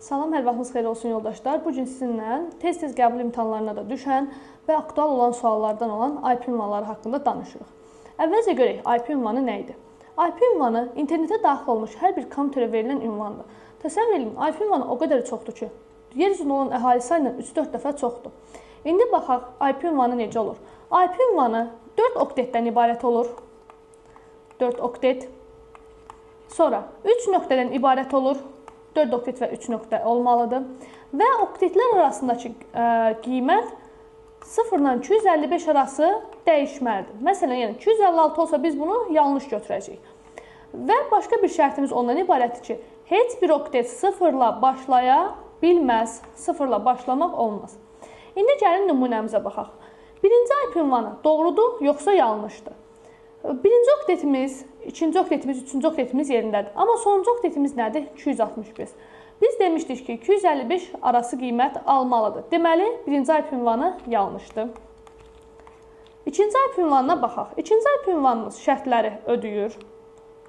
Salam, hər vaxtınız xeyir olsun yoldaşlar. Bugün sizinlə tez-tez qəbul imtahanlarına da düşən və aktual olan suallardan olan IP ünvanları haqqında danışırıq. Əvvəlcə görək, IP ünvanı nə idi? IP ünvanı internetə daxil olmuş hər bir kompüterə verilən ünvandır. Təsəvvür edin, IP ünvanı o qədər çoxdur ki, yer üzündə olan əhali sayından 3-4 dəfə çoxdur. İndi baxaq, IP ünvanı necə olur? IP ünvanı 4 oktetdən ibarət olur. 4 oktet. Sonra 3 nöqtədən ibarət olur. 4 oktet və 3 nöqtə olmalıdır. Və oktetlər arasındakı qiymət 0 ilə 255 arası dəyişməlidir. Məsələn, yəni 256 olsa biz bunu yanlış götürəcəyik. Və başqa bir şərtimiz ondan ibarətdir ki, heç bir oktet 0 ilə başlaya bilməz. 0 ilə başlamaq olmaz. İndi gəlin nümunəmizə baxaq. Birinci IP ünvanı doğrudur, yoxsa yanlışdır? Birinci oktetimiz, ikinci oktetimiz, üçüncü oktetimiz yerindədir. Amma sonuncu oktetimiz nədir? 265. Biz demişdik ki, 255 arası qiymət almalıdır. Deməli, birinci IP ünvanı yanlışdır. İkinci IP ünvanına baxaq. İkinci IP ünvanımız şərtləri ödəyir.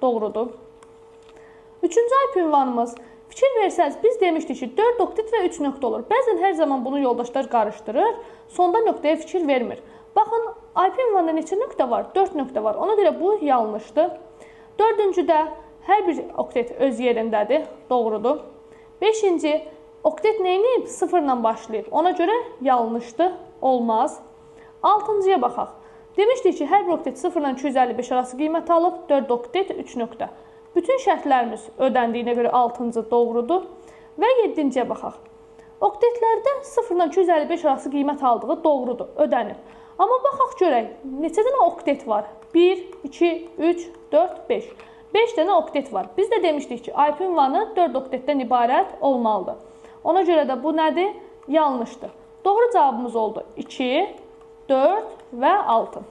Doğrudur. Üçüncü IP ünvanımız, fikir versəz, biz demişdik ki, 4 oktet və 3 nöqtə olur. Bəzən hər zaman bunu yoldaşlar qarışdırır, sonda nöqtəyə fikir vermir. Baxın, IP ünvanında neçə nöqtə var? 4 nöqtə var. Ona görə bu yanlışdır. Dördüncüdə hər bir oktet öz yerindədir. Doğrudur. Beşinci, oktet neyini? 0 ilə başlayıb. Ona görə yanlışdır. Olmaz. Altıncıya baxaq. Demişdik ki, hər bir oktet 0 ilə 255 arası qiymət alıb. 4 oktet, 3 nöqtə. Bütün şərtlərimiz ödəndiyinə görə 6-cı doğrudur. Və 7-ciyə baxaq. Oktetlərdə 0 ilə 255 arası qiymət aldığı doğrudur. Ödənib. Amma baxaq görək, neçə dənə oktet var? 1, 2, 3, 4, 5. 5 dənə oktet var. Biz də demişdik ki, IP ünvanı 4 oktetdən ibarət olmalıdır. Ona görə də bu nədir? Yanlışdır. Doğru cavabımız oldu 2, 4 və 6.